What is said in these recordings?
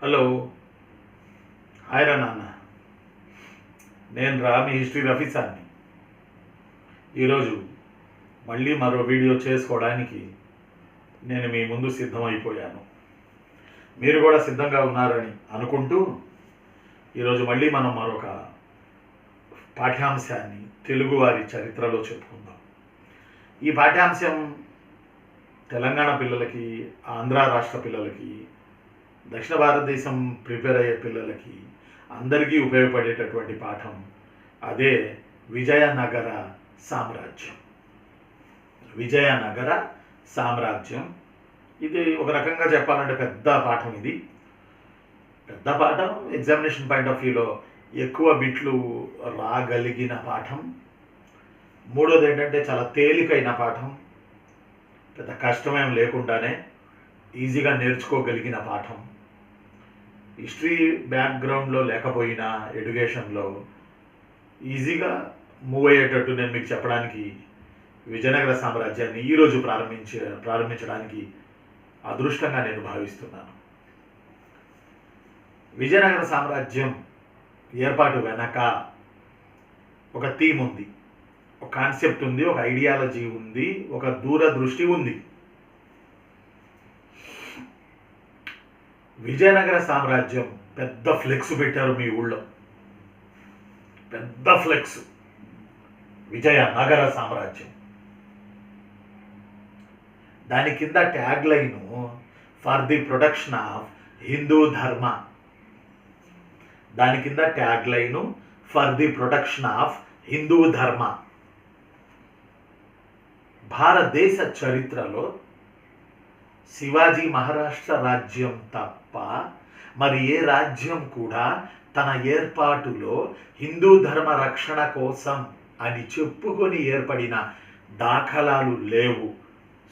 Hello. Hi రా నాన్న. నేను మీ హిస్టరీ రఫీసాన్ని. ఈరోజు మళ్ళీ మరో వీడియో చేసుకోవడానికి నేను మీ ముందు సిద్ధమైపోయాను. మీరు కూడా సిద్ధంగా ఉన్నారని అనుకుంటూ ఈరోజు మళ్ళీ మనం మరొక పాఠ్యాంశాన్ని తెలుగువారి చరిత్రలో చెప్పుకుందాం. ఈ పాఠ్యాంశం తెలంగాణ పిల్లలకి, ఆంధ్ర రాష్ట్ర పిల్లలకి, దక్షిణ భారతదేశం ప్రిపేర్ అయ్యే పిల్లలకి అందరికీ ఉపయోగపడేటటువంటి పాఠం. అదే విజయనగర సామ్రాజ్యం. విజయనగర సామ్రాజ్యం ఇది ఒక రకంగా చెప్పాలంటే పెద్ద పాఠం. ఇది పెద్ద పాఠం, ఎగ్జామినేషన్ పాయింట్ ఆఫ్ వ్యూలో ఎక్కువ బిట్లు రాగలిగిన పాఠం. మూడోది ఏంటంటే చాలా తేలికైన పాఠం, పెద్ద కష్టమేం లేకుండానే ఈజీగా నేర్చుకోగలిగిన పాఠం. హిస్టరీ బ్యాక్గ్రౌండ్లో లేకపోయినా ఎడ్యుకేషన్లో ఈజీగా మూవ్ అయ్యేటట్టు నేను మీకు చెప్పడానికి విజయనగర సామ్రాజ్యాన్ని ఈరోజు ప్రారంభించడానికి అదృష్టంగా నేను భావిస్తున్నాను. విజయనగర సామ్రాజ్యం ఏర్పాటు వెనక ఒక థీమ్ ఉంది, ఒక కాన్సెప్ట్ ఉంది, ఒక ఐడియాలజీ ఉంది, ఒక దూరదృష్టి ఉంది. విజయనగర సామ్రాజ్యం పెద్ద ఫ్లెక్స్ పెట్టారు మీ ఊళ్ళో, పెద్ద ఫ్లెక్స్, విజయనగర సామ్రాజ్యం. దాని కింద tag line for the protection of Hindu ధర్మ. దాని కింద tag line for the protection of Hindu ధర్మ. భారతదేశ చరిత్రలో శివాజీ మహారాష్ట్ర రాజ్యం తప్ప మరి ఏ రాజ్యం కూడా తన ఏర్పాటులో హిందూ ధర్మ రక్షణ కోసం అని చెప్పుకొని ఏర్పడిన దాఖలాలు లేవు,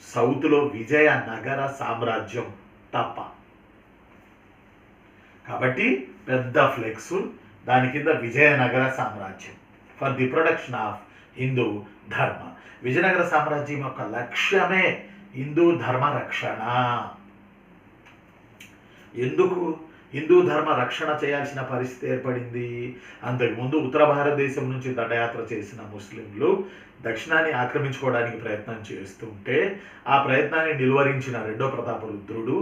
సౌత్లో విజయనగర సామ్రాజ్యం తప్ప. కాబట్టి పెద్ద ఫ్లెక్స్, దాని కింద విజయనగర సామ్రాజ్యం for the protection of Hindu ధర్మ. విజయనగర సామ్రాజ్యం యొక్క లక్ష్యమే హిందూ ధర్మ రక్షణ. ఎందుకు హిందూ ధర్మ రక్షణ చేయాల్సిన పరిస్థితి ఏర్పడింది? అంతకుముందు ఉత్తర భారతదేశం నుంచి దండయాత్ర చేసిన ముస్లింలు దక్షిణాన్ని ఆక్రమించుకోవడానికి ప్రయత్నం చేస్తుంటే ఆ ప్రయత్నాన్ని నిలువరించిన రెండో ప్రతాపరుద్రుడు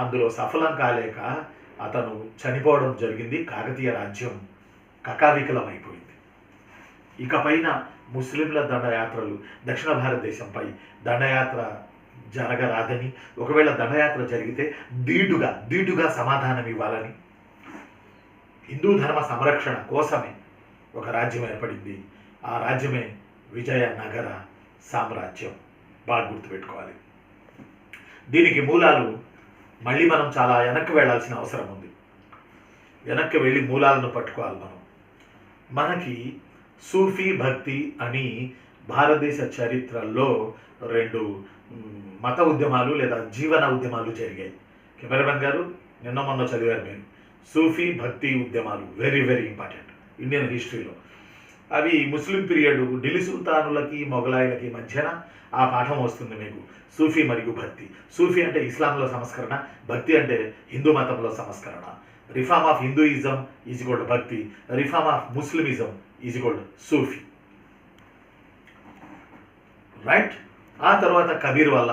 అందులో సఫలం కాలేక అతను చనిపోవడం జరిగింది. కాకతీయ రాజ్యం కకావికలమైపోయింది. ఇకపైన ముస్లింల దండయాత్రలు దక్షిణ భారతదేశంపై దండయాత్ర జరగరాదని, ఒకవేళ దండయాత్ర జరిగితే ధీటుగా సమాధానం ఇవ్వాలని హిందూ ధర్మ సంరక్షణ కోసమే ఒక రాజ్యం ఏర్పడింది. ఆ రాజ్యమే విజయనగర సామ్రాజ్యం. బాగా గుర్తుపెట్టుకోవాలి. దీనికి మూలాలు మళ్ళీ మనం చాలా వెనక్కి వెళ్ళాల్సిన అవసరం ఉంది. వెనక్కి వెళ్ళి మూలాలను పట్టుకోవాలి. మనకి సూఫీ భక్తి అని భారతదేశ చరిత్రలో రెండు మత ఉద్యమాలు లేదా జీవన ఉద్యమాలు జరిగాయి. కెమెరామెన్ గారు నిన్న మొన్న చదివారు మీరు. సూఫీ భక్తి ఉద్యమాలు వెరీ వెరీ ఇంపార్టెంట్ ఇండియన్ హిస్టరీలో. అవి ముస్లిం పీరియడ్, ఢిల్లీ సుల్తానులకి మొఘలాయులకి మధ్యన ఆ పాఠం వస్తుంది మీకు. సూఫీ మరియు భక్తి. సూఫీ అంటే ఇస్లాంలో సంస్కరణ, భక్తి అంటే హిందూ మతంలో సంస్కరణ. Reform of Hinduism is equal to bhakti, reform of Muslimism is equal to Sufi. Right. ఆ తర్వాత కబీర్ వల్ల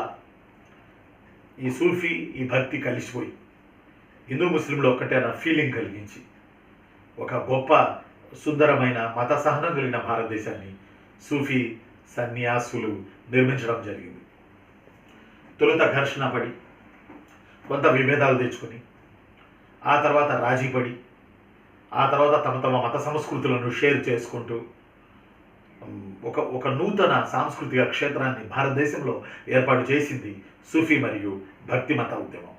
ఈ సూఫీ ఈ భక్తి కలిసిపోయి హిందూ ముస్లింలో ఒక్కటే అన్న ఫీలింగ్ కలిగించి ఒక గొప్ప సుందరమైన మత సహనం కలిగిన భారతదేశాన్ని సూఫీ సన్యాసులు నిర్మించడం జరిగింది. తొలుత ఘర్షణ పడి కొంత విభేదాలు తెచ్చుకొని, ఆ తర్వాత రాజీ పడి, ఆ తర్వాత తమ మత సంస్కృతులను షేర్ చేసుకుంటూ ఒక నూతన సాంస్కృతిక క్షేత్రాన్ని భారతదేశంలో ఏర్పాటు చేసింది సూఫీ మరియు భక్తి మత ఉద్యమం.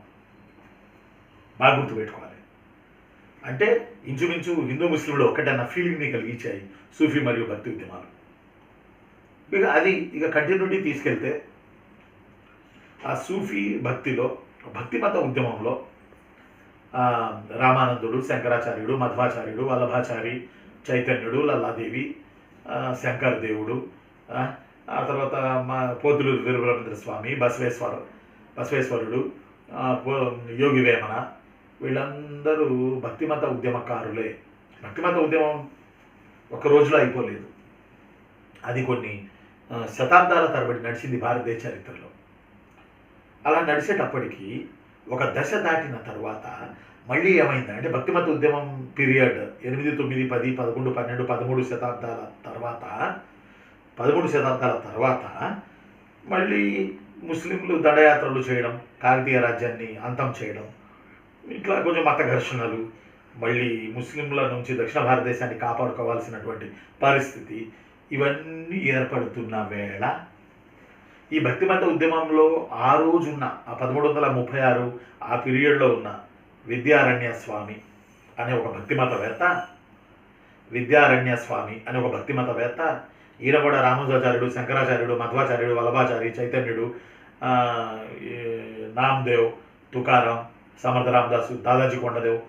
బాగా గుర్తుపెట్టుకోవాలి. అంటే ఇంచుమించు హిందూ ముస్లింలో ఒకటన్న ఫీలింగ్ని కలిగించాయి సూఫీ మరియు భక్తి ఉద్యమాలు. ఇక కంటిన్యూటీ తీసుకెళ్తే ఆ సూఫీ భక్తిలో, భక్తి మత ఉద్యమంలో రామానందుడు, శంకరాచార్యుడు, మధ్వాచార్యుడు, వల్లభాచారి, చైతన్యుడు, లల్లాదేవి, శంకర దేవుడు, ఆ తర్వాత పోతులూరు వీరబ్రహ్మేంద్ర స్వామి, బసవేశ్వరుడు, యోగి వేమన, వీళ్ళందరూ భక్తిమత ఉద్యమకారులే. భక్తిమత ఉద్యమం ఒక రోజులో అయిపోలేదు. అది కొన్ని శతాబ్దాల తరబడి నడిచింది భారతదేశ చరిత్రలో. అలా నడిచేటప్పటికీ ఒక దశ దాటిన తర్వాత మళ్ళీ ఏమైంది అంటే భక్తిమత ఉద్యమం పీరియడ్ 8, 9, 10, 11, 12, 13 శతాబ్దాల తర్వాత 13 శతాబ్దాల తర్వాత మళ్ళీ ముస్లింలు దండయాత్రలు చేయడం, కాకతీయ రాజ్యాన్ని అంతం చేయడం, ఇట్లా కొంచెం మత ఘర్షణలు, మళ్ళీ ముస్లింల నుంచి దక్షిణ భారతదేశాన్ని కాపాడుకోవాల్సినటువంటి పరిస్థితి, ఇవన్నీ ఏర్పడుతున్న వేళ ఈ భక్తిమత ఉద్యమంలో ఆ రోజున్న 1336 ఆ పీరియడ్లో ఉన్న విద్యారణ్య స్వామి అనే ఒక భక్తిమతవేత్త, ఈయన కూడా రామానుజాచార్యుడు, శంకరాచార్యుడు, మధ్వాచార్యుడు, వల్లభాచారి, చైతన్యుడు, నామ్దేవ్, తుకారాం, సమర్థ రామదాసు, దాదాజీ కొండదేవ్,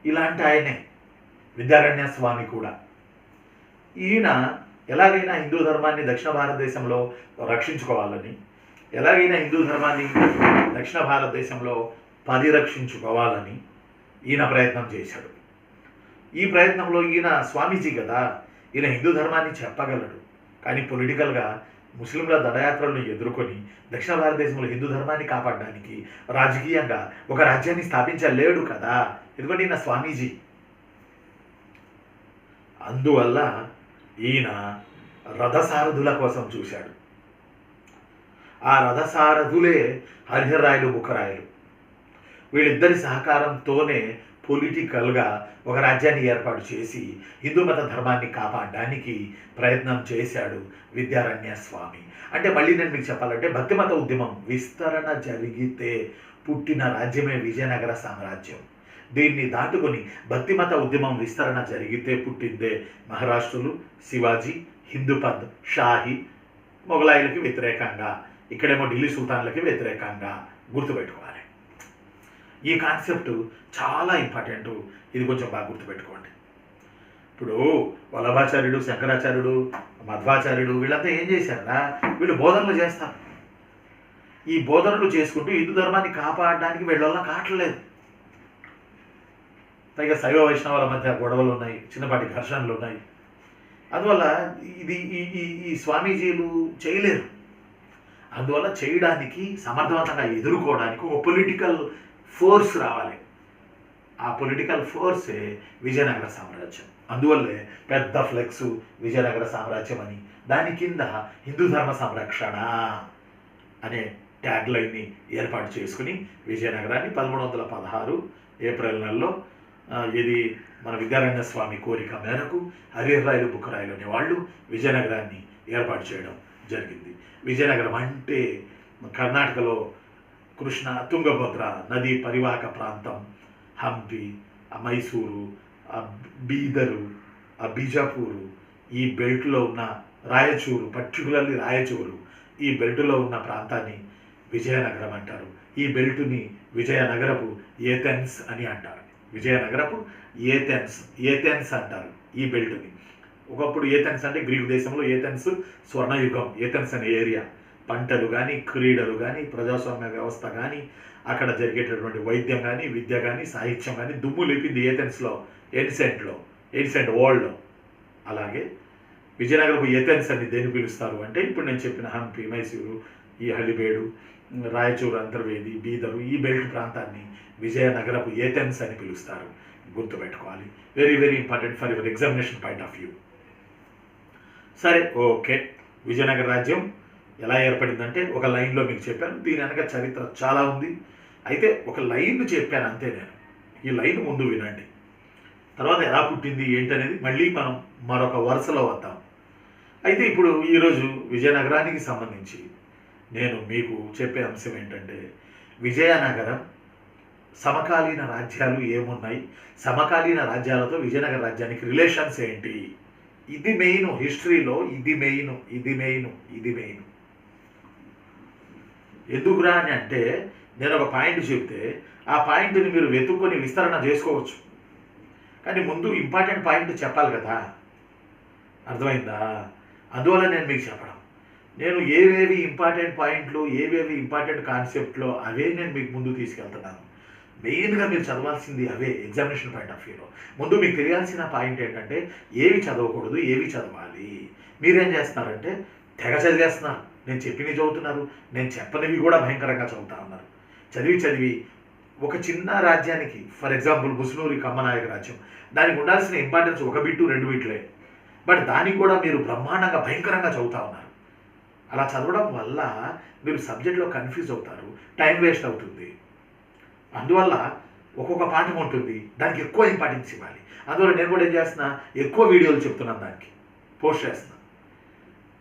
ఇలాంటి ఆయనే విద్యారణ్య స్వామి కూడా. ఈయన ఎలాగైనా హిందూ ధర్మాన్ని దక్షిణ భారతదేశంలో రక్షించుకోవాలని, ఎలాగైనా హిందూ ధర్మాన్ని దక్షిణ భారతదేశంలో పరిరక్షించుకోవాలని ఈయన ప్రయత్నం చేశాడు. ఈ ప్రయత్నంలో ఈయన స్వామీజీ కదా, ఈయన హిందూ ధర్మాన్ని చెప్పగలడు. కానీ పొలిటికల్గా ముస్లింల దండయాత్రలను ఎదుర్కొని దక్షిణ భారతదేశంలో హిందూ ధర్మాన్ని కాపాడడానికి రాజకీయంగా ఒక రాజ్యాన్ని స్థాపించలేడు కదా, ఎందుకంటే ఈయన స్వామీజీ. అందువల్ల ఈయన రథసారథుల కోసం చూశాడు. ఆ రథసారథులే హరిహరరాయలు, బుక్కరాయలు. వీళ్ళిద్దరి సహకారంతోనే పొలిటికల్గా ఒక రాజ్యాన్ని ఏర్పాటు చేసి హిందూ మత ధర్మాన్ని కాపాడడానికి ప్రయత్నం చేశాడు విద్యారణ్య స్వామి. అంటే మళ్ళీ నేను మీకు చెప్పాలంటే భక్తిమత ఉద్యమం విస్తరణ జరిగితే పుట్టిన రాజ్యమే విజయనగర సామ్రాజ్యం. దీన్ని దాటుకొని భక్తిమత ఉద్యమం విస్తరణ జరిగితే పుట్టిందే మహారాష్ట్రులు, శివాజీ, హిందూపద్, షాహి, మొఘలాయులకి వ్యతిరేకంగా, ఇక్కడేమో ఢిల్లీ సుల్తాన్లకి వ్యతిరేకంగా. గుర్తుపెట్టుకోవాలి. ఈ కాన్సెప్ట్ చాలా ఇంపార్టెంట్. ఇది కొంచెం బాగా గుర్తుపెట్టుకోండి. ఇప్పుడు వల్లభాచార్యుడు, శంకరాచార్యుడు, మధ్వాచార్యుడు వీళ్ళంతా ఏం చేశారా, వీళ్ళు బోధనలు చేస్తారు. ఈ బోధనలు చేసుకుంటూ హిందూ ధర్మాన్ని కాపాడడానికి వీళ్ళ కావట్లేదు. పైగా శైవ వైష్ణవుల మధ్య గొడవలు ఉన్నాయి, చిన్నపాటి ఘర్షణలు ఉన్నాయి. అందువల్ల ఇది ఈ స్వామీజీలు చేయలేరు. అందువల్ల చేయడానికి, సమర్థవంతంగా ఎదుర్కోవడానికి ఒక పొలిటికల్ ఫోర్స్ రావాలి. ఆ పొలిటికల్ ఫోర్సే విజయనగర సామ్రాజ్యం. అందువల్లే పెద్ద ఫ్లెక్స్ విజయనగర సామ్రాజ్యం అని, దాని కింద హిందూ ధర్మ సంరక్షణ అనే ట్యాగ్ లైన్ని ఏర్పాటు చేసుకుని విజయనగరాన్ని 1316 ఏప్రిల్ నెలలో ఇది మన విద్యారణ్య స్వామి కోరిక మేరకు హరిహరరాయలు, బుక్కరాయలు అనే వాళ్ళు విజయనగరాన్ని ఏర్పాటు చేయడం జరిగింది. విజయనగరం అంటే కర్ణాటకలో కృష్ణ, తుంగభద్ర నదీ పరివాహక ప్రాంతం, హంపి, మైసూరు, బీదరు, బీజాపూరు, ఈ బెల్ట్లో ఉన్న రాయచూరు, పర్టికులర్లీ రాయచూరు, ఈ బెల్ట్లో ఉన్న ప్రాంతాన్ని విజయనగరం అంటారు. ఈ బెల్టుని విజయనగరపు ఏథెన్స్ అని అంటారు. విజయనగరపు ఏథెన్స్ అంటారు ఈ బెల్ట్ని. ఒకప్పుడు ఏథెన్స్ అంటే గ్రీకు దేశంలో ఏథెన్స్ స్వర్ణయుగం. ఏథెన్స్ అనే ఏరియా పంటలు కానీ, క్రీడలు కానీ, ప్రజాస్వామ్య వ్యవస్థ కానీ, అక్కడ జరిగేటటువంటి వైద్యం కానీ, విద్య కానీ, సాహిత్యం కానీ దుమ్ము లేపింది ఏథెన్స్లో, ఏన్సెంట్ వరల్డ్లో. అలాగే విజయనగరపు ఏథెన్స్ అని దేని పిలుస్తారు అంటే ఇప్పుడు నేను చెప్పిన హంపి, మైసూరు, ఈ హలిబేడు, రాయచూరు, అంతర్వేది, బీదరు, ఈ బెల్ట్ ప్రాంతాన్ని విజయనగరపు ఏథెన్స్ అని పిలుస్తారు. గుర్తుపెట్టుకోవాలి. Very very important for your examination point of view. సరే, ఓకే. విజయనగర రాజ్యం ఎలా ఏర్పడిందంటే ఒక లైన్లో మీకు చెప్పాను. దీని వెనక చరిత్ర చాలా ఉంది. అయితే ఒక లైన్ చెప్పాను అంతే నేను. ఈ లైన్ ముందు వినండి. తర్వాత ఎలా పుట్టింది ఏంటనేది మళ్ళీ మనం మరొక వరుసలో వద్దాం. అయితే ఇప్పుడు ఈరోజు విజయనగరానికి సంబంధించి నేను మీకు చెప్పే అంశం ఏంటంటే విజయనగరం సమకాలీన రాజ్యాలు ఏమున్నాయి, సమకాలీన రాజ్యాలతో విజయనగర రాజ్యానికి రిలేషన్స్ ఏంటి, ఇది మెయిన్. హిస్టరీలో ఇది మెయిన్. ఎందుకురా అని అంటే నేను ఒక పాయింట్ చెప్తే ఆ పాయింట్ని మీరు వెతుక్కొని విస్తరణ చేసుకోవచ్చు. కానీ ముందు ఇంపార్టెంట్ పాయింట్ చెప్పాలి కదా, అర్థమైందా? అందువల్ల నేను మీకు చెప్పడం, నేను ఏవేవి ఇంపార్టెంట్ పాయింట్లు, ఏవేవి ఇంపార్టెంట్ కాన్సెప్ట్లో అవే నేను మీకు ముందు తీసుకెళ్తున్నాను. మెయిన్గా మీరు చదవాల్సింది అవే ఎగ్జామినేషన్ పాయింట్ ఆఫ్ వ్యూలో. ముందు మీకు తెలియాల్సిన పాయింట్ ఏంటంటే ఏవి చదవకూడదు, ఏవి చదవాలి. మీరేం చేస్తున్నారంటే తెగ చదివేస్తున్నారు. నేను చెప్పినవి చదువుతున్నారు, నేను చెప్పనివి కూడా భయంకరంగా చదువుతా ఉన్నారు. చదివి ఒక చిన్న రాజ్యానికి, ఫర్ ఎగ్జాంపుల్ ముసునూరి కమ్మనాయక రాజ్యం, దానికి ఉండాల్సిన ఇంపార్టెన్స్ 1 బిట్టు 2 బిట్లే, బట్ దానికి కూడా మీరు బ్రహ్మాండంగా భయంకరంగా చదువుతా ఉన్నారు. అలా చదవడం వల్ల మీరు సబ్జెక్ట్లో కన్ఫ్యూజ్ అవుతారు, టైం వేస్ట్ అవుతుంది. అందువల్ల ఒక్కొక్క పాఠం ఉంటుంది, దానికి ఎక్కువ ఇంపార్టెన్స్ ఇవ్వాలి. అందువల్ల నేను కూడా ఏం చేస్తున్నా, ఎక్కువ వీడియోలు చెప్తున్నాను, దానికి పోస్ట్ చేస్తున్నా.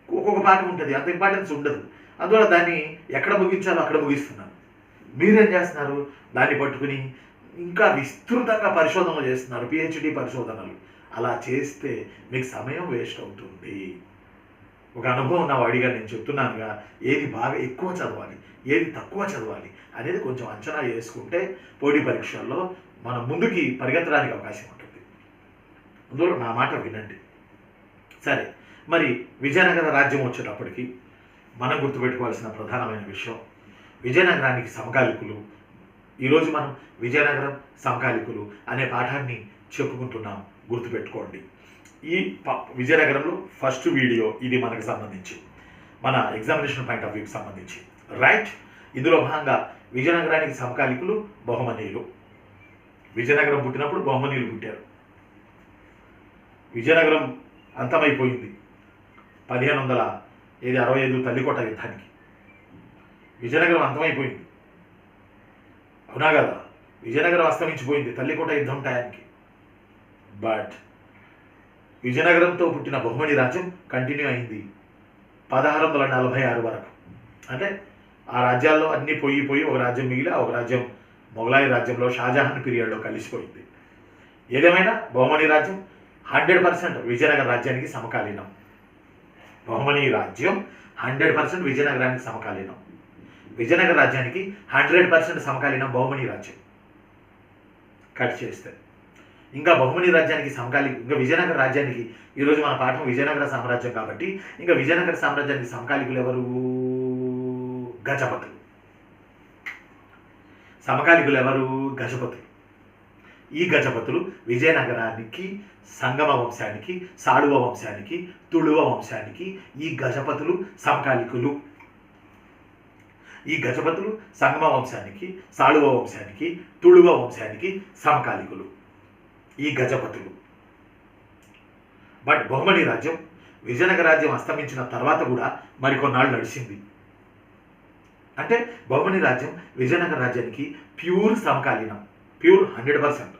ఒక్కొక్క పాఠం ఉంటుంది, అంత ఇంపార్టెన్స్ ఉండదు. అందువల్ల దాన్ని ఎక్కడ ముగించాలో అక్కడ ముగిస్తున్నాను. మీరేం చేస్తున్నారు, దాన్ని పట్టుకుని ఇంకా విస్తృతంగా పరిశోధనలు చేస్తున్నారు, పిహెచ్డి పరిశోధనలు. అలా చేస్తే మీకు సమయం వేస్ట్ అవుతుంది. ఒక అనుభవం ఉన్న వాడిగా నేను చెప్తున్నానుగా, ఏది బాగా ఎక్కువ చదవాలి, ఏది తక్కువ చదవాలి అనేది కొంచెం అంచనా వేసుకుంటే పోటీ పరీక్షల్లో మనం ముందుకి పరిగెత్తడానికి అవకాశం ఉంటుంది. అందులో నా మాట వినండి. సరే, మరి విజయనగర రాజ్యం వచ్చేటప్పటికి మనం గుర్తుపెట్టుకోవాల్సిన ప్రధానమైన విషయం విజయనగరానికి సమకాలికులు. ఈరోజు మనం విజయనగరం సమకాలికులు అనే పాఠాన్ని చెప్పుకుంటున్నాం, గుర్తుపెట్టుకోండి. ఈ విజయనగరంలో ఫస్ట్ వీడియో ఇది మనకు సంబంధించి, మన ఎగ్జామినేషన్ పాయింట్ ఆఫ్ వ్యూకి సంబంధించి, రైట్. ఇందులో భాగంగా విజయనగరానికి సమకాలికులు బహుమనీయులు. విజయనగరం పుట్టినప్పుడు బహుమనీయులు పుట్టారు. విజయనగరం అంతమైపోయింది 1565 తల్లికోట యుద్ధానికి. విజయనగరం అంతమైపోయింది, అవునా కదా? విజయనగరం అస్తమించిపోయింది తల్లికోట యుద్ధం టయానికి. బట్ విజయనగరంతో పుట్టిన బహుమని రాజ్యం కంటిన్యూ అయింది 1646 వరకు. అంటే ఆ రాజ్యాల్లో అన్నీ పోయి ఒక రాజ్యం మిగిలి, ఒక రాజ్యం మొఘలాయి రాజ్యంలో షాజహాన్ పీరియడ్లో కలిసిపోయింది. ఏదేమైనా బహుమని రాజ్యం 100% విజయనగర రాజ్యానికి సమకాలీనం. బహుమని రాజ్యం 100% విజయనగరానికి సమకాలీనం. విజయనగర రాజ్యానికి 100% సమకాలీనం బహుమని రాజ్యం. కట్ చేస్తే ఇంకా బహుమని రాజ్యానికి ఇంకా విజయనగర రాజ్యానికి, ఈరోజు మన పాఠం విజయనగర సామ్రాజ్యం కాబట్టి, ఇంకా విజయనగర సామ్రాజ్యానికి సమకాలికులు ఎవరు? గజపతులు. సమకాలికులు ఎవరు? గజపతులు. ఈ గజపతులు విజయనగరానికి, సంగమ వంశానికి, సాళువ వంశానికి, తుళువ వంశానికి ఈ గజపతులు సమకాలికులు. ఈ గజపతులు సంగమ వంశానికి, సాళువ వంశానికి, తుళువ వంశానికి సమకాలికులు ఈ గజపతులు. బట్ బహుమని రాజ్యం విజయనగర రాజ్యం అస్తమించిన తర్వాత కూడా మరికొన్నాళ్ళు నడిచింది. అంటే బహుమని రాజ్యం విజయనగర రాజ్యానికి ప్యూర్ సమకాలీనం, ప్యూర్ 100%.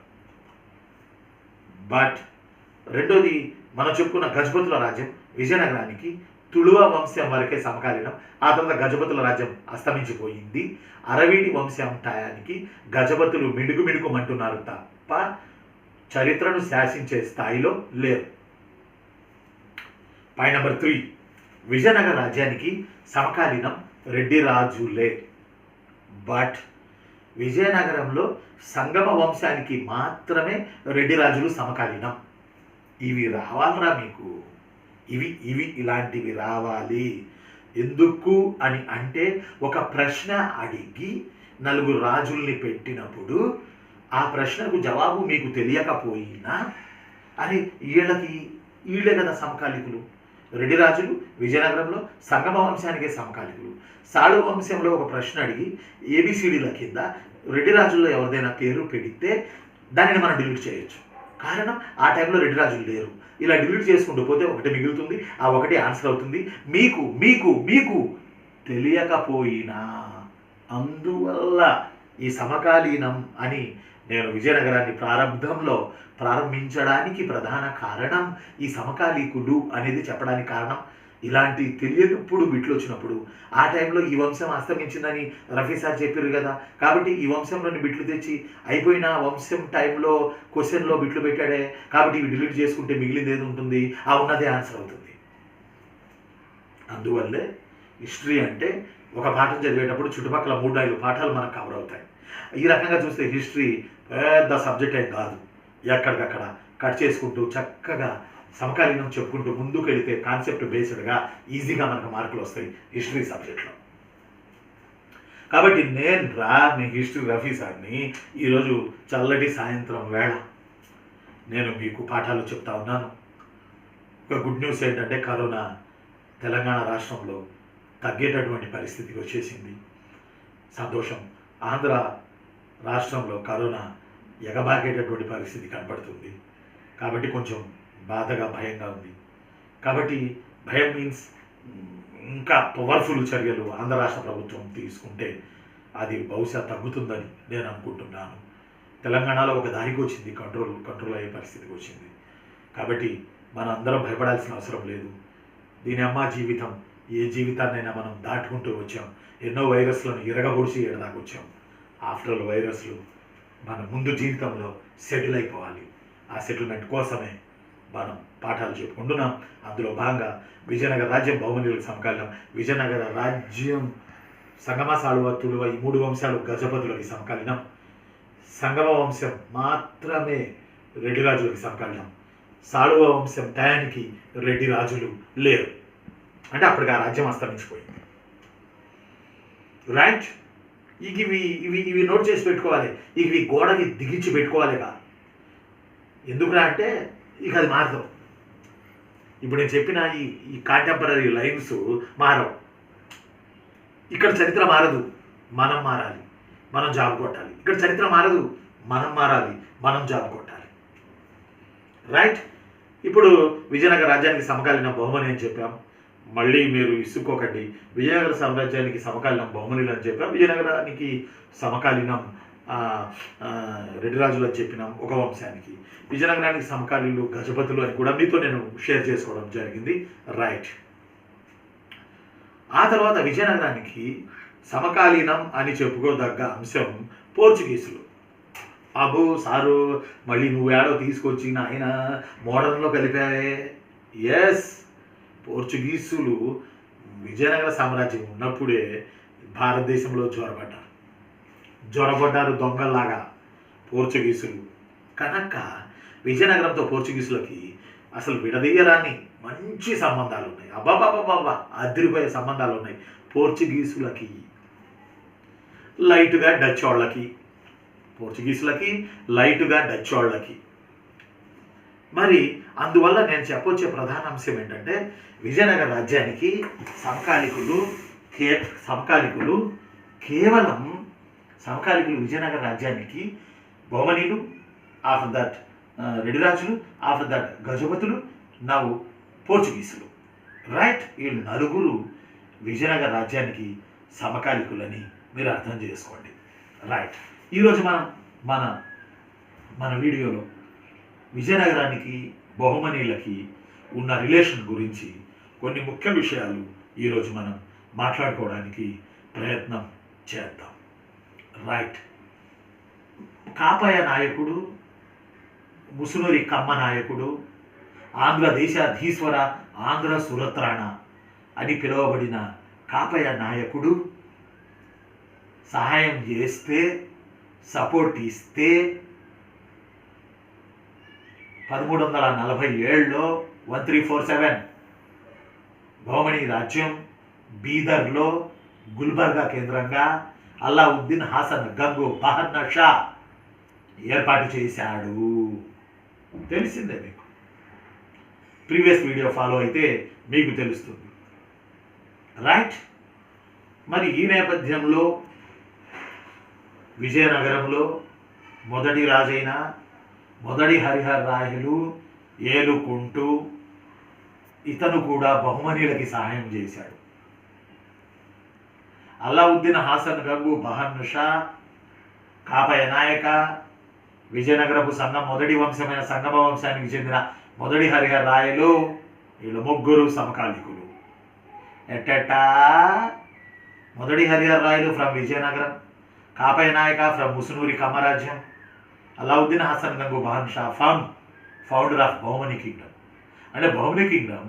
బట్ రెండోది మనం చెప్పుకున్న గజపతుల రాజ్యం విజయనగరానికి తుళువ వంశం వరకే సమకాలీనం. ఆ తర్వాత గజపతుల రాజ్యం అస్తమించిపోయింది. అరవీటి వంశం టయానికి గజపతులు మిడుకుమంటున్నారు తప్ప చరిత్రను శాసించే స్థాయిలో లేరు. పాయింట్ నెంబర్ 3, విజయనగర రాజ్యానికి సమకాలీనం రెడ్డి రాజులే. బట్ విజయనగరంలో సంగమ వంశానికి మాత్రమే రెడ్డి రాజులు సమకాలీనం. ఇవి రావాలరా మీకు, ఇవి ఇలాంటివి రావాలి. ఎందుకు అని అంటే, ఒక ప్రశ్న అడిగి 4 రాజుల్ని పెట్టినప్పుడు ఆ ప్రశ్నకు జవాబు మీకు తెలియకపోయినా, అరే వీళ్ళే కదా సమకాలికులు. రెడ్డి రాజులు విజయనగరంలో సంగమ వంశానికే సమకాలికులు. సాళువ వంశంలో ఒక ప్రశ్న అడిగి ఏబిసిడీల కింద రెడ్డి రాజుల్లో ఎవరిదైనా పేరు పెడితే దానిని మనం డిలీట్ చేయొచ్చు. కారణం ఆ టైంలో రెడ్డి రాజులు లేరు. ఇలా డిలీట్ చేసుకుంటూ పోతే ఒకటి మిగులుతుంది, ఆ ఒకటి ఆన్సర్ అవుతుంది. మీకు మీకు మీకు తెలియకపోయినా. అందువల్ల ఈ సమకాలీనం అని నేను విజయనగరాన్ని ప్రారంభించడానికి ప్రధాన కారణం ఈ సమకాలీకులు అనేది చెప్పడానికి కారణం. ఇలాంటి తెలియనప్పుడు బిట్లు వచ్చినప్పుడు ఆ టైంలో ఈ వంశం అస్తమించిందని రఫీ సార్ చెప్పారు కదా, కాబట్టి ఈ వంశంలోని బిట్లు తెచ్చి అయిపోయిన వంశం టైంలో క్వశ్చన్లో బిట్లు పెట్టాడే, కాబట్టి ఇవి డిలీట్ చేసుకుంటే మిగిలింది ఏది ఉంటుంది, ఆ ఉన్నదే ఆన్సర్ అవుతుంది. అందువల్లే హిస్టరీ అంటే ఒక పాఠం చదివేటప్పుడు చుట్టుపక్కల 3-4 పాఠాలు మనకు కవర్ అవుతాయి. ఈ రకంగా చూస్తే హిస్టరీ పెద్ద సబ్జెక్ట్ ఏం కాదు. ఎక్కడికక్కడ కట్ చేసుకుంటూ చక్కగా సమకాలీనం చెప్పుకుంటూ ముందుకు వెళితే కాన్సెప్ట్ బేస్డ్గా ఈజీగా మనకు మార్కులు వస్తాయి హిస్టరీ సబ్జెక్ట్లో. కాబట్టి నేను మీ హిస్టరీ రఫీ సార్ని ఈరోజు చల్లటి సాయంత్రం వేళ నేను మీకు పాఠాలు చెప్తా ఉన్నాను. ఒక గుడ్ న్యూస్ ఏంటంటే కరోనా తెలంగాణ రాష్ట్రంలో తగ్గేటటువంటి పరిస్థితికి వచ్చేసింది. సంతోషం. ఆంధ్ర రాష్ట్రంలో కరోనా ఎగబాకేటటువంటి పరిస్థితి కనపడుతుంది. కాబట్టి కొంచెం బాధగా భయంగా ఉంది. కాబట్టి భయం మీన్స్ ఇంకా పవర్ఫుల్ చర్యలు ఆంధ్ర రాష్ట్ర ప్రభుత్వం తీసుకుంటే అది బహుశా తగ్గుతుందని నేను అనుకుంటున్నాను. తెలంగాణలో ఒక దారికి వచ్చింది, కంట్రోల్ అయ్యే పరిస్థితికి వచ్చింది. కాబట్టి మనం అందరం భయపడాల్సిన అవసరం లేదు. దీని అమ్మ జీవితం, ఏ జీవితాన్నైనా మనం దాటుకుంటూ వచ్చాం. ఎన్నో వైరస్లను ఇరగబొడిచి ఎడదాకా వచ్చాం. ఆఫ్టర్ ఆల్ వైరస్లు మన ముందు జీవితంలో సెటిల్ అయిపోవాలి. ఆ సెటిల్మెంట్ కోసమే మనం పాఠాలు చెప్పుకుంటున్నాం. అందులో భాగంగా విజయనగర రాజ్యం బహుమనీయులకు సమకాలీనం, విజయనగర రాజ్యం సంగమ సాళువ తుళువ ఈ 3 వంశాలు గజపతులకి సమకాలీనం, సంగమ వంశం మాత్రమే రెడ్డి రాజులకి సమకాలీనం, సాళువ వంశం టయానికి రెడ్డి రాజులు లేరు. అంటే అప్పటికి ఆ రాజ్యం అస్తమించిపోయింది. రైట్? ఇవి ఇవి ఇవి నోట్ చేసి పెట్టుకోవాలి. ఇవి గోడకి దిగించి పెట్టుకోవాలిగా. ఎందుకురా అంటే ఇక అది మారదు. ఇప్పుడు నేను చెప్పిన ఈ కాంటెంపరీ లైన్స్ మారవు. ఇక్కడ చరిత్ర మారదు, మనం మారాలి, మనం జాబ్ కొట్టాలి. ఇక్కడ చరిత్ర మారదు, మనం మారాలి, మనం జాబ్ కొట్టాలి. రైట్? ఇప్పుడు విజయనగర రాజ్యానికి సమకాలీన బహుమని అని చెప్పాం. మళ్ళీ మీరు ఇసుక్కోకండి. విజయనగర సామ్రాజ్యానికి సమకాలీనం బహుమనులు అని చెప్పాం. విజయనగరానికి సమకాలీనం రెడ్డి రాజులు అని చెప్పినాం ఒక వంశానికి. విజయనగరానికి సమకాలీనులు గజపతులు అని కూడా మీతో నేను షేర్ చేసుకోవడం జరిగింది. రైట్? ఆ తర్వాత విజయనగరానికి సమకాలీనం అని చెప్పుకోదగ్గ అంశం పోర్చుగీసులు. అబ్బో సారు, మళ్ళీ నువ్వేడో తీసుకొచ్చి ఆయన మోడర్న్లో కలిపావే. ఎస్, పోర్చుగీసులు విజయనగర సామ్రాజ్యం ఉన్నప్పుడే భారతదేశంలో జ్వరపడ్డారు దొంగల్లాగా పోర్చుగీసులు. కనుక విజయనగరంతో పోర్చుగీసులకి అసలు విడదీయరాని మంచి సంబంధాలు ఉన్నాయి. అబ్బాబాబాబా, అదిరిపోయే సంబంధాలు ఉన్నాయి. పోర్చుగీసులకి లైట్గా డచ్ వాళ్ళకి, పోర్చుగీసులకి లైట్గా డచ్ వాళ్ళకి. మరి అందువల్ల నేను చెప్పొచ్చే ప్రధాన అంశం ఏంటంటే విజయనగర రాజ్యానికి సమకాలికులు విజయనగర రాజ్యానికి బహుమనీయులు, ఆఫ్టర్ దట్ రెడ్డి రాజులు, ఆఫ్టర్ దట్ గజపతులు, నౌ పోర్చుగీసులు. రైట్? వీళ్ళు నలుగురు విజయనగర రాజ్యానికి సమకాలికులని మీరు అర్థం చేసుకోండి. రైట్? ఈరోజు మన వీడియోలో విజయనగరానికి బహుమనీయులకి ఉన్న రిలేషన్ గురించి కొన్ని ముఖ్య విషయాలు ఈరోజు మనం మాట్లాడుకోవడానికి ప్రయత్నం చేద్దాం. రైట్? కాపయ నాయకుడు, ముసునూరి కమ్మ నాయకుడు, ఆంధ్రదేశాధీశ్వర, ఆంధ్ర సురత్రాణ అని పిలువబడిన కాపయ నాయకుడు సహాయం చేస్తే, సపోర్ట్ ఇస్తే 1347లో 1347 బహుమనీ రాజ్యం బీదర్లో గుల్బర్గా కేంద్రంగా అల్లావుద్దీన్ హాసన్ గంగు బహద్ షా ఏర్పాటు చేశాడు. తెలిసిందే మీకు. ప్రీవియస్ వీడియో ఫాలో అయితే మీకు తెలుస్తుంది. రైట్? మరి ఈ నేపథ్యంలో విజయనగరంలో మొదటి రాజైన మొదటి హరిహర్ రాయలు ఏలుకుంటూ ఇతను కూడా బహుమనీయులకి సహాయం చేశాడు. అల్లావుద్దీన్ హాసన్ గంగు బహద్ షా, కాపయ నాయక, విజయనగరపు సంఘం మొదటి వంశమైన సంగమ వంశానికి చెందిన మొదటి హరిహర్ రాయలు, వీళ్ళు ముగ్గురు సమకాలికులు. ఎట్టెట్టా? మొదటి హరిహర్ రాయలు ఫ్రమ్ విజయనగరం, కాపయ నాయక ఫ్రమ్ ముసునూరి కమ్మరాజ్యం, అల్లావుద్దీన్ హాసన్ గంగు బహద్ Shah founder of Bahmani kingdom. అంటే బహుమనీ కింగ్డమ్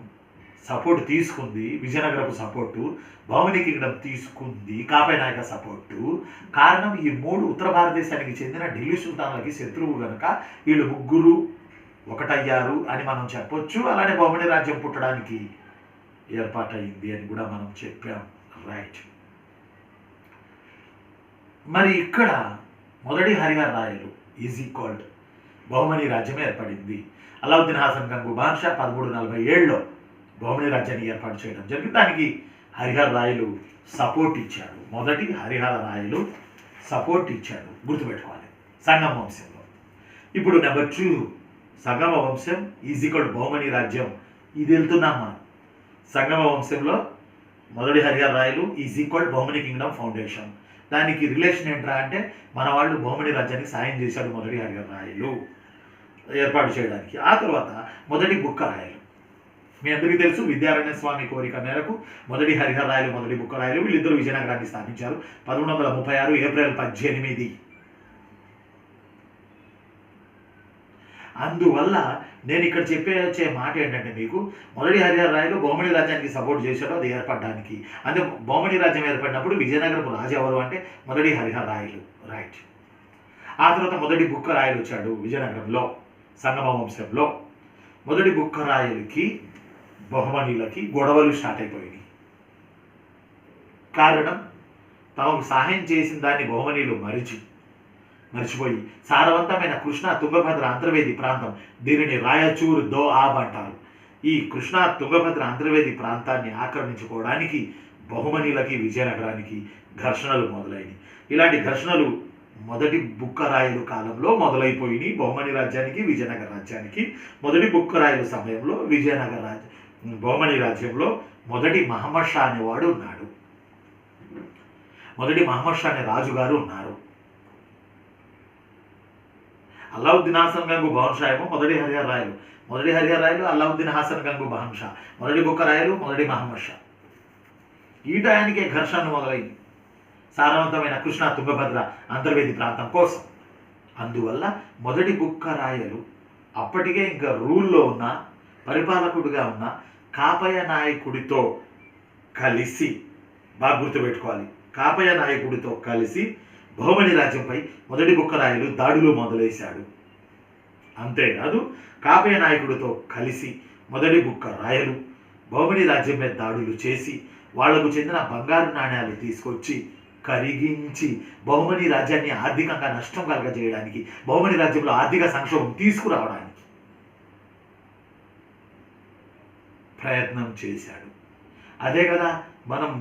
సపోర్ట్ తీసుకుంది, విజయనగరపు సపోర్టు బహుమనీ కింగ్డమ్ తీసుకుంది, కాపయ నాయక సపోర్టు. కారణం ఈ 3 ఉత్తర భారతదేశానికి చెందిన ఢిల్లీ సుల్తాన్లకి శత్రువు కనుక వీళ్ళు ముగ్గురు ఒకటయ్యారు అని మనం చెప్పొచ్చు. అలానే బహుమనీ రాజ్యం పుట్టడానికి ఏర్పాటైంది అని కూడా మనం చెప్పాం. రైట్? మరి ఇక్కడ మొదటి హరిహర రాయలు ఈజ్ ఈక్వల్డ్ బహుమని రాజ్యం ఏర్పడింది. అలావుద్దీన్ హాసన్ గంగు బాద్షా 1347లో బహుమని రాజ్యాన్ని ఏర్పాటు చేయడం జరిగింది. దానికి హరిహర రాయలు సపోర్ట్ ఇచ్చాడు. మొదటి హరిహర రాయలు సపోర్ట్ ఇచ్చాడు, గుర్తుపెట్టుకోవాలి, సంగమ వంశంలో. ఇప్పుడు నెంబర్ 2 సంగమ వంశం ఈజ్ ఈక్వల్ బహుమని రాజ్యం. ఇది వెళ్తున్నాం మనం. సంగమ వంశంలో మొదటి Harihara Rayalu is equal Bahmani kingdom foundation. దానికి రిలేషన్ ఏంట్రా అంటే మన వాళ్ళు బహుమని రాజ్యానికి సాయం చేశాడు మొదటి హరిహర రాయలు ఏర్పాటు చేయడానికి. ఆ తర్వాత మొదటి బుక్క రాయలు. మీ అందరికీ తెలుసు, విద్యారణ్య స్వామి కోరిక మేరకు మొదటి హరిహర రాయలు మొదటి బుక్క రాయలు వీళ్ళిద్దరూ విజయనగరాన్ని స్థాపించారు 1136 ఏప్రిల్ 18. అందువల్ల నేను ఇక్కడ వచ్చే మాట ఏంటంటే మీకు మొదటి హరిహర రాయలు బహుమని రాజ్యానికి సపోర్ట్ చేశాడు అది ఏర్పడడానికి. అంటే బహుమని రాజ్యం ఏర్పడినప్పుడు విజయనగరపు రాజు ఎవరు అంటే మొదటి హరిహర రాయలు, రైట్. ఆ తర్వాత మొదటి బుక్క రాయలు వచ్చాడు విజయనగరంలో సంగమ వంశంలో. మొదటి బుక్క రాయలకి బహుమనీలకి గొడవలు స్టార్ట్ అయిపోయినాయి. కారణం తమకు సహాయం చేసిన దాన్ని బహుమనీలు మరిచిపోయి సారవంతమైన కృష్ణా తుంగభద్ర అంతర్వేది ప్రాంతం, దీనిని రాయచూర్ దో ఆబ్ అంటారు, ఈ కృష్ణా తుంగభద్ర అంతర్వేది ప్రాంతాన్ని ఆక్రమించుకోవడానికి బహుమనీలకి విజయనగరానికి ఘర్షణలు మొదలైనవి. ఇలాంటి ఘర్షణలు మొదటి బుక్కరాయలు కాలంలో మొదలైపోయినాయి బహుమని రాజ్యానికి విజయనగర రాజ్యానికి. మొదటి బుక్కరాయలు సమయంలో బహుమని రాజ్యంలో మొదటి మహమ్మద్ షా అనేవాడు ఉన్నాడు. మొదటి మహమ్మద్ షా అనే రాజుగారు ఉన్నారు. అలావుద్దీన్ హాసన్ గంగు బహన్షా ఏమో మొదటి హరిహర రాయలు అలావుద్దీన్ హాసన్ గంగు బహన్షా, మొదటి బుక్క రాయలు మొదటి మహమ్మద్ షా. ఈ టయానికే ఘర్షణలు మొదలైంది సారవంతమైన కృష్ణా తుంగభద్ర అంతర్వేది ప్రాంతం కోసం. అందువల్ల మొదటి బుక్క రాయలు అప్పటికే ఇంకా రూల్లో ఉన్న పరిపాలకుడిగా ఉన్న కాపయ నాయకుడితో కలిసి, బాగా గుర్తుపెట్టుకోవాలి, కాపయ నాయకుడితో కలిసి బహుమని రాజ్యంపై మొదటి బుక్క రాయలు దాడులు మొదలేశాడు. అంతేకాదు కాపయ నాయకుడితో కలిసి మొదటి బుక్క రాయలు బహుమని రాజ్యం మీద దాడులు చేసి వాళ్లకు చెందిన బంగారు నాణ్యాలు తీసుకొచ్చి కరిగించి బహుమని రాజ్యాన్ని ఆర్థికంగా నష్టం కలగజేయడానికి, బహుమని రాజ్యంలో ఆర్థిక సంక్షోభం తీసుకురావడానికి ప్రయత్నం చేశాడు. అదే కదా మనం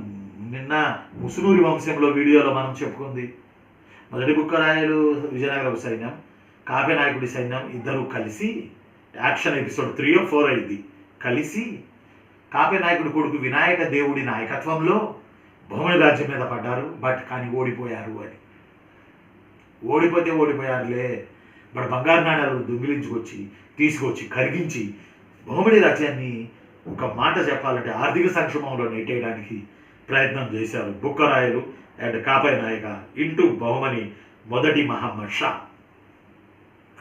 నిన్న ముసునూరి వంశంలో వీడియోలో మనం చెప్పుకుంది. మొదటి బుక్క రాయలు విజయనగరం సైన్యం, కావ్య నాయకుడి సైన్యం ఇద్దరు కలిసి, యాక్షన్ ఎపిసోడ్ 3 or 4 అయింది, కలిసి కావ్య నాయకుడి కొడుకు వినాయక దేవుడి నాయకత్వంలో బహుమని రాజ్యం మీద పడ్డారు. కానీ ఓడిపోయారు అని. ఓడిపోయారులే, బట్ బంగారు నాణ్యాలు తీసుకొచ్చి కరిగించి బహుమని రాజ్యాన్ని ఒక మాట చెప్పాలంటే ఆర్థిక సంక్షోభంలో నెట్టేయడానికి ప్రయత్నం చేశారు Bukkarayalu and Kapaya Nayaka into Bahmani మొదటి మహమ్మద్ షా,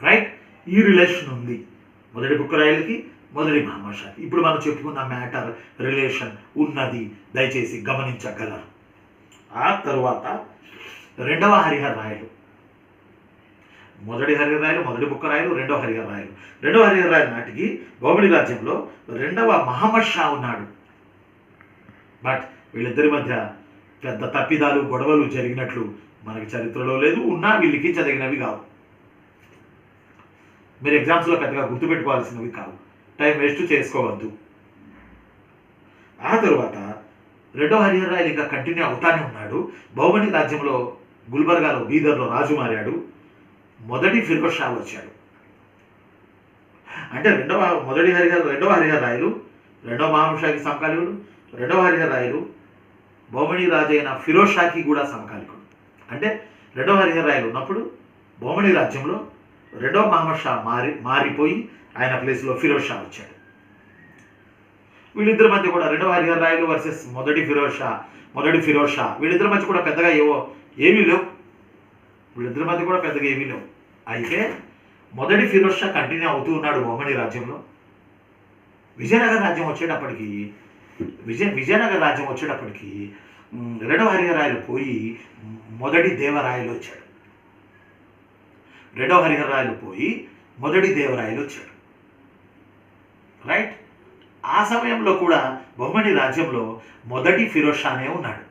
రైట్. ఈ రిలేషన్ ఉంది మొదటి బుక్కరాయలకి మొదటి మహమ్మద్ షా. ఇప్పుడు మనం చెప్పుకున్న మ్యాటర్ రిలేషన్ ఉన్నది, దయచేసి గమనించగలరు. ఆ తరువాత రెండవ హరిహర రాయలు, మొదటి హరిహర రాయలు మొదటి బుక్క రాయలు రెండవ హరిహర రాయలు నాటికి బహుమని రాజ్యంలో రెండవ మహమ్మద్ షా ఉన్నాడు. బట్ వీళ్ళిద్దరి మధ్య పెద్ద తప్పిదాలు గొడవలు జరిగినట్లు మనకి చరిత్రలో లేదు, ఉన్నా వీళ్ళకి చదివినవి కావు, మీరు ఎగ్జామ్స్లో పెద్దగా గుర్తుపెట్టుకోవాల్సినవి కావు, టైం వేస్ట్ చేసుకోవద్దు. ఆ తరువాత రెండో హరిహర రాయలు ఇంకా కంటిన్యూ అవుతానే ఉన్నాడు. బహుమని రాజ్యంలో గుల్బర్గాలో బీదర్లో రాజు మారాడు. మొదటి ఫిరోజ్ షా వచ్చాడు. అంటే రెండవ హరిహర రాయలు రెండవ మహమ్మద్ షాకి సమకాలికుడు, రెండవ హరిహర రాయలు బహుమని రాజు అయిన ఫిరోజ్ షాకి కూడా సమకాలికుడు. అంటే రెండవ హరిహర రాయలు ఉన్నప్పుడు బహుమని రాజ్యంలో రెండవ మహమ్మద్ షా మారిపోయి ఆయన ప్లేస్లో ఫిరోజ్ షా వచ్చాడు. వీళ్ళిద్దరి మధ్య కూడా రెండవ హరిహర రాయలు వర్సెస్ మొదటి ఫిరోజ్ షా వీళ్ళిద్దరి మధ్య కూడా పెద్దగా ఏమీ లేవు. అయితే మొదటి ఫిరోజ్ షా కంటిన్యూ అవుతూ ఉన్నాడు బహుమని రాజ్యంలో. విజయనగర రాజ్యం వచ్చేటప్పటికి రెండవ హరిహర రాయలు పోయి మొదటి దేవరాయలు వచ్చాడు. రైట్. ఆ సమయంలో కూడా బహుమని రాజ్యంలో మొదటి ఫిరోజ్ షానే ఉన్నాడు.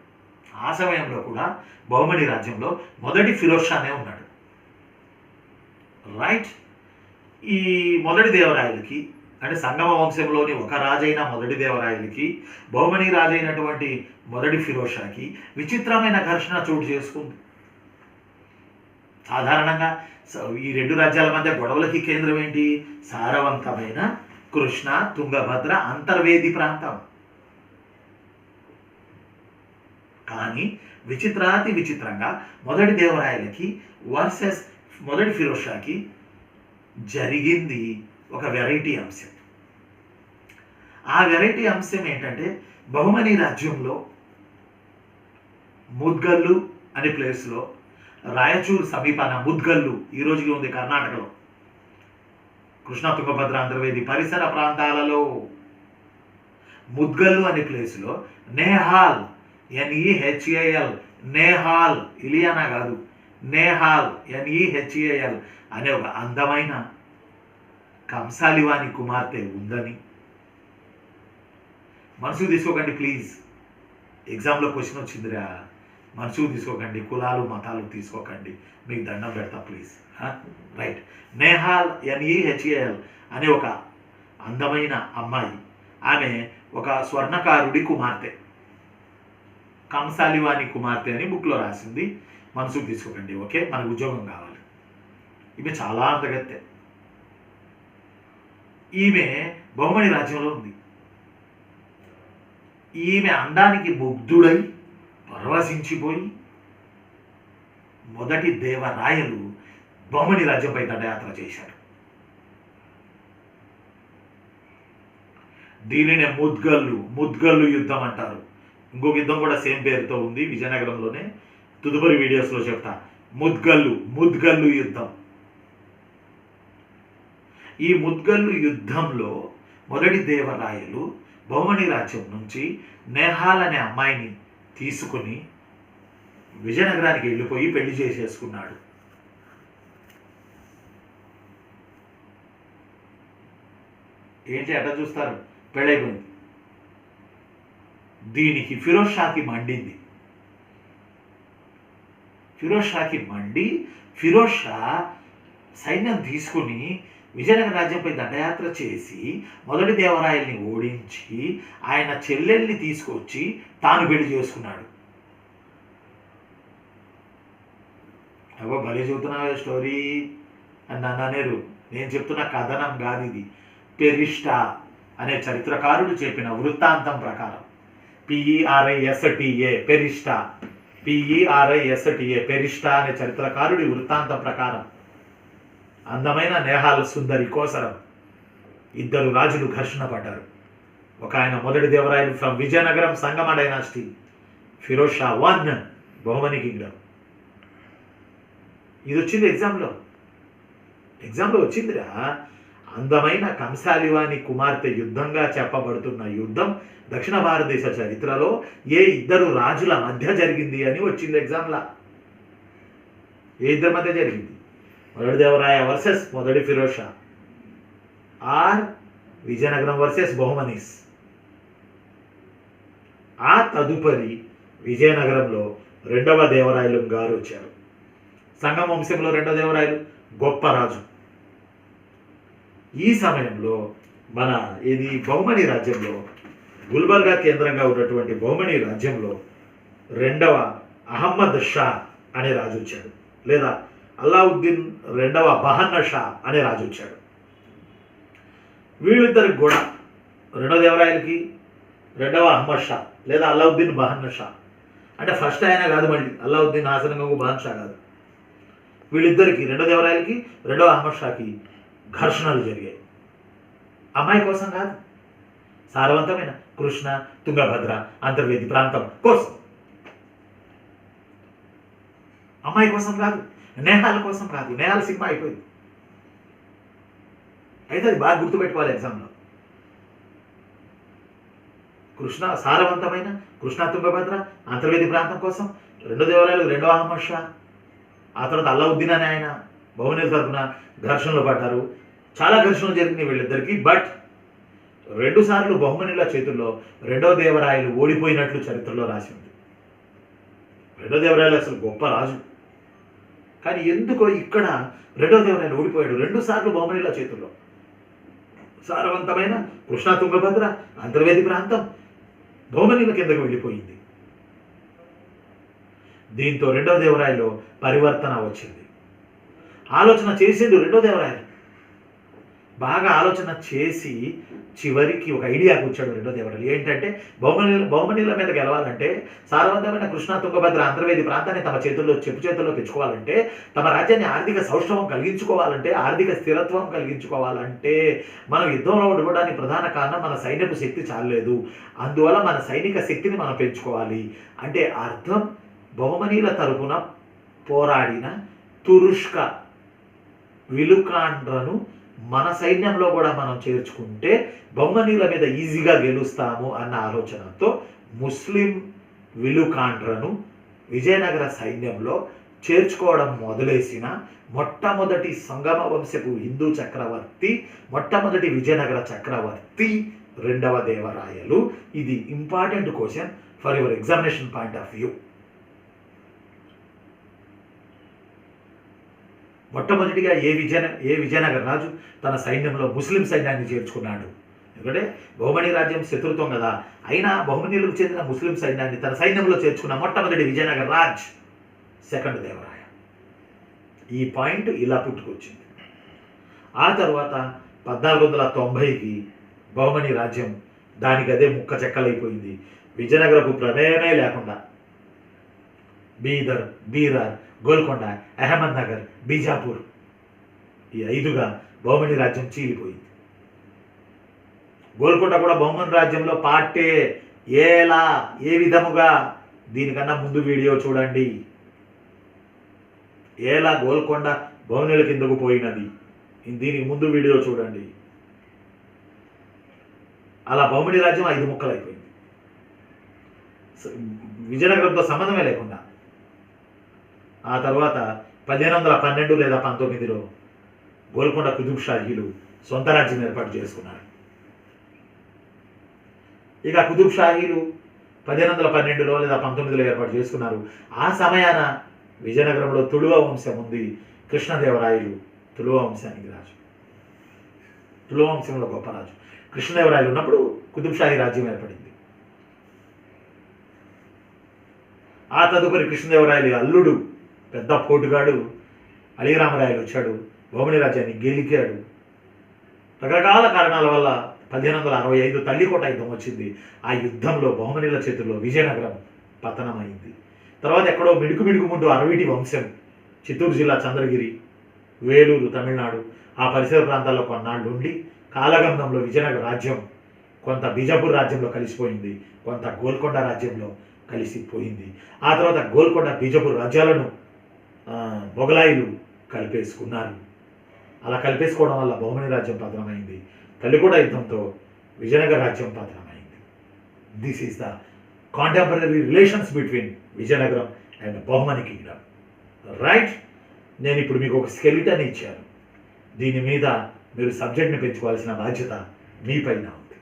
ఆ సమయంలో కూడా బహుమని రాజ్యంలో మొదటి ఫిరోజ్ షానే ఉన్నాడు. రైట్. ఈ మొదటి దేవరాయలకి అంటే సంగమ వంశంలోని ఒక రాజైన మొదటి దేవరాయలకి బహుమని రాజైనటువంటి మొదటి ఫిరోజ్ షాకి విచిత్రమైన ఘర్షణ చోటు చేసుకుంది. సాధారణంగా ఈ రెండు రాజ్యాల మధ్య గొడవలకి కేంద్రం ఏంటి? సారవంతమైన కృష్ణ తుంగభద్ర అంతర్వేది ప్రాంతం. కానీ విచిత్రాతి విచిత్రంగా మొదటి దేవరాయలకి వర్సెస్ మొదటి ఫిరోజ్ షాకి జరిగింది ఒక వెరైటీ అంశం. ఆ వెరైటీ అంశం ఏంటంటే బహుమని రాజ్యంలో ముద్గల్లు అనే ప్లేస్లో రాయచూరు సమీపాన ముద్గల్లు ఈ రోజుకి ఉంది కర్ణాటకలో, కృష్ణా తుంగభద్ర అంతర్వేది పరిసర ప్రాంతాలలో ముద్గల్లు అనే ప్లేస్లో నేహాల్ NEHAL నేహాల్ ఇలియానా కాదు నేహాల్ NEHAL అనే ఒక అందమైన కంసాలివాని కుమార్తె ఉందని మనసుకు తీసుకోకండి ప్లీజ్. ఎగ్జామ్లో క్వశ్చన్ వచ్చిందిరా, మనసుకు తీసుకోకండి, కులాలు మతాలు తీసుకోకండి, మీకు దండం పెడతా ప్లీజ్. రైట్. నేహాల్ NEHAL అనే ఒక అందమైన అమ్మాయి, ఆమె ఒక స్వర్ణకారుడి కుమార్తె, కంసాలివాని కుమార్తె అని బుక్లో రాసింది. మనసుకు తీసుకోకండి, ఓకే? మనకు ఉద్యోగం కావాలి. ఈమె చాలా అందగత్తె. ఈమె బహుమని రాజ్యంలో ఉంది. ఈమె అందానికి ముగ్ధుడై పరవశించిపోయి మొదటి దేవరాయలు బహుమని రాజ్యంపై దండయాత్ర చేశారు. దీనినే ముద్గల్లు యుద్ధం అంటారు. ఇంకొక యుద్ధం కూడా సేమ్ పేరుతో ఉంది విజయనగరంలోనే, తదుపరి వీడియోస్లో చెప్తా. ముద్గల్లు యుద్ధం. ఈ ముద్గల్లు యుద్ధంలో మొదటి దేవరాయలు బహుమని రాజ్యం నుంచి నేహాల్ అనే అమ్మాయిని తీసుకుని విజయనగరానికి వెళ్ళిపోయి పెళ్లి చేసేసుకున్నాడు. ఏంటి అట్లా చూస్తారు? పెళ్ళైపోయింది. దీనికి ఫిరోజ్ షాకి మండింది. ఫిరోజ్ షా సైన్యం తీసుకుని విజయనగర రాజ్యంపై దండయాత్ర చేసి మొదటి దేవరాయల్ని ఓడించి ఆయన చెల్లెల్ని తీసుకొచ్చి తాను పెళ్లి చేసుకున్నాడు. అబ్బో భలే చెబుతున్నావే స్టోరీ అని నన్ను అనేరు. నేను చెప్తున్న కథనం కాదు ఇది. పెరిష్టా అనే చరిత్రకారుడు చెప్పిన వృత్తాంతం ప్రకారం, PERISTA పెరిష్టా అనే చరిత్రకారుడి వృత్తాంతం ప్రకారం అందమైన నేహాల్ సుందరి కోసరం ఇద్దరు రాజులు ఘర్షణ పడ్డారు. ఒక ఆయన మొదటి Devarayalu from Vizianagaram Sangama dynasty, Firoz Shah 1 Bahmani Kingdom. ఇది వచ్చింది ఎగ్జామ్లో వచ్చిందిరా. అందమైన కంసాలివాని కుమార్తె యుద్ధంగా చెప్పబడుతున్న యుద్ధం దక్షిణ భారతదేశ చరిత్రలో ఏ ఇద్దరు రాజుల మధ్య జరిగింది అని వచ్చింది ఎగ్జామ్లా. ఏ ఇద్దరి మధ్య జరిగింది? మొదటి దేవరాయ వర్సెస్ మొదటి ఫిరోజ్ షా, ఆర్ విజయనగరం వర్సెస్ బహుమనీస్. ఆ తదుపరి విజయనగరంలో రెండవ దేవరాయలు గారు వచ్చారు. సంగమ వంశంలో రెండవ దేవరాయలు గొప్ప రాజు. ఈ సమయంలో మన బహుమని రాజ్యంలో, గుల్బర్గా కేంద్రంగా ఉన్నటువంటి బహుమని రాజ్యంలో రెండవ అహ్మద్ షా అనే రాజు వచ్చాడు, లేదా అల్లావుద్దీన్ రెండవ బహన్న షా అనే రాజు వచ్చాడు. వీళ్ళిద్దరికి కూడా రెండవ దేవరాయలకి రెండవ అహ్మద్ షా లేదా అల్లావుద్దీన్ బహన్న షా, అంటే ఫస్ట్ ఆయన కాదు, మళ్ళీ అల్లావుద్దీన్ హాసనంగా బహన్ షా కాదు. వీళ్ళిద్దరికి రెండవ దేవరాయలకి రెండవ అహ్మద్ షాకి ఘర్షణలు జరిగాయి. అమ్మాయి కోసం కాదు, సారవంతమైన కృష్ణ తుంగభద్ర అంతర్వేది ప్రాంతం కోసం. అమ్మాయి కోసం కాదు, నేహాల కోసం కాదు. నేహాల సినిమా అయిపోయింది. అయితే అది బాగా గుర్తుపెట్టుకోవాలి ఎగ్జామ్లో. కృష్ణ సారవంతమైన కృష్ణ తుంగభద్ర అంతర్వేది ప్రాంతం కోసం రెండో దేవాలయాలు రెండో అహ్మద్ షా, ఆ తర్వాత అల్లావుద్దీన్ అనే ఆయన బహుమని తరఫున ఘర్షణలు పడ్డారు. చాలా ఘర్షణలు జరిగినాయి వీళ్ళిద్దరికీ. బట్ 2 సార్లు బహుమనిల చేతుల్లో రెండో దేవరాయలు ఓడిపోయినట్లు చరిత్రలో రాసి ఉంది. రెండో దేవరాయలు అసలు గొప్ప రాజు. కానీ ఎందుకో ఇక్కడ రెండో దేవరాయలు ఓడిపోయాడు 2 సార్లు బహుమనీల చేతుల్లో. సారవంతమైన కృష్ణా తుంగభద్ర అంతర్వేది ప్రాంతం బహుమనీల కిందకు వెళ్ళిపోయింది. దీంతో రెండో దేవరాయలో పరివర్తన వచ్చింది. ఆలోచన చేసిండు రెండో దేవరాయలు, బాగా ఆలోచన చేసి చివరికి ఒక ఐడియాకి వచ్చాడు రెండో దేవరాయలు. ఏంటంటే బహుమనీల మీద గెలవాలంటే, సారవంతమైన కృష్ణా తుంగభద్ర అంతర్వేది ప్రాంతాన్ని తమ చేతుల్లో తెచ్చుకోవాలంటే, తమ రాజ్యాన్ని ఆర్థిక సౌష్ఠవం కలిగించుకోవాలంటే, ఆర్థిక స్థిరత్వం కలిగించుకోవాలంటే మనం యుద్ధంలో ఓడిపోవడానికి ప్రధాన కారణం మన సైన్యపు శక్తి చాలలేదు. అందువల్ల మన సైనిక శక్తిని మనం పెంచుకోవాలి. అంటే అర్థం, బహుమనీల తరపున పోరాడిన తురుష్క విలుకాండ్రను మన సైన్యంలో కూడా మనం చేర్చుకుంటే బహుమనీల మీద ఈజీగా గెలుస్తాము అన్న ఆలోచనతో ముస్లిం విలుకాండ్రను విజయనగర సైన్యంలో చేర్చుకోవడం మొదలేసిన మొట్టమొదటి సంగమ వంశపు హిందూ చక్రవర్తి, మొట్టమొదటి విజయనగర చక్రవర్తి రెండవ దేవరాయలు. ఇది important question for your examination point of view. మొట్టమొదటిగా ఏ విజయనగర రాజు తన సైన్యంలో ముస్లిం సైన్యాన్ని చేర్చుకున్నాడు? ఎందుకంటే బహుమనీ రాజ్యం శత్రుత్వం కదా, అయినా బహుమనీలకు చెందిన ముస్లిం సైన్యాన్ని తన సైన్యంలో చేర్చుకున్న మొట్టమొదటి విజయనగర రాజ్ సెకండ్ దేవరాయ. ఈ పాయింట్ ఇలా పుట్టుకొచ్చింది. ఆ తర్వాత 1490కి బహుమనీ రాజ్యం దానికి అదే ముక్క చెక్కలైపోయింది. విజయనగరపు ప్రమేయమే లేకుండా బీదర్, బీరార్, గోల్కొండ, అహ్మద్నగర్, బీజాపూర్ ఈ 5గా బహుమనీ రాజ్యం చీలిపోయింది. గోల్కొండ కూడా బహుమనీ రాజ్యంలో పార్టే. ఎలా, ఏ విధముగా? దీనికన్నా ముందు వీడియో చూడండి. ఎలా గోల్కొండ బహుమనీల కిందకు పోయినది, దీనికి ముందు వీడియో చూడండి. అలా బహుమనీ రాజ్యం 5 ముక్కలైపోయింది, విజయనగరంతో సంబంధమే లేకుండా. ఆ తర్వాత 1512 లేదా 19లో గోల్కొండ కుతుబ్ షాహీలు సొంత రాజ్యం ఏర్పాటు చేసుకున్నారు. ఇక కుతుబ్ షాహీలు 1512లో లేదా 19లో ఏర్పాటు చేసుకున్నారు. ఆ సమయాన విజయనగరంలో తుళువ వంశం ఉంది. కృష్ణదేవరాయలు తుళువ వంశానికి రాజు, తుళువ వంశంలో గొప్ప రాజు. కృష్ణదేవరాయలు ఉన్నప్పుడు కుతుబ్ షాహీ రాజ్యం ఏర్పడింది. ఆ తదుపరి కృష్ణదేవరాయలు అల్లుడు పెద్ద పోటుగాడు అలీరామరాయలు వచ్చాడు, బహుమనీ రాజ్యాన్ని గెలికాడు. రకరకాల కారణాల వల్ల 1565 తల్లికోట యుద్ధం వచ్చింది. ఆ యుద్ధంలో బహుమనీల చేతుల్లో విజయనగరం పతనమైంది. తర్వాత ఎక్కడో మిడుకు ముందు అరవీటి వంశం చిత్తూరు జిల్లా చంద్రగిరి, వేలూరు తమిళనాడు ఆ పరిసర ప్రాంతాల్లో కొన్నాళ్ళు ఉండి కాలగమనంలో విజయనగర రాజ్యం కొంత బీజాపూర్ రాజ్యంలో కలిసిపోయింది, కొంత గోల్కొండ రాజ్యంలో కలిసిపోయింది. ఆ తర్వాత గోల్కొండ బీజాపూర్ రాజ్యాలను మొగలాయిలు కలిపేసుకున్నారు. అలా కలిపేసుకోవడం వల్ల బహుమనీ రాజ్యం పతనమైంది. తల్లికోట యుద్ధంతో విజయనగర రాజ్యం పతనమైంది. This is the contemporary relations between Vijayanagaram and Bahmani kingdom. Right, నేను ఇప్పుడు మీకు ఒక స్కెలిటన్ ఇచ్చాను. దీని మీద మీరు సబ్జెక్ట్ని పెంచుకోవాల్సిన బాధ్యత మీపైన ఉంది.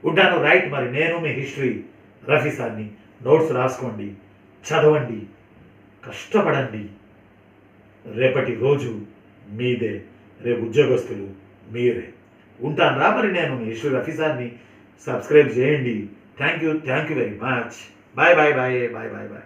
ఉంటాను. రైట్, మరి నేను మీ హిస్టరీ రఫీ సార్ని. నోట్స్ రాసుకోండి, చదవండి, కష్టపడండి. రేపటి రోజు మీదే, రేపు ఉద్యోగస్తులు మీరే. ఉంటాను రా. మరి నేను మీ హిస్టరీ రఫీ సార్ని. సబ్స్క్రైబ్ చేయండి. Thank you very much. Bye.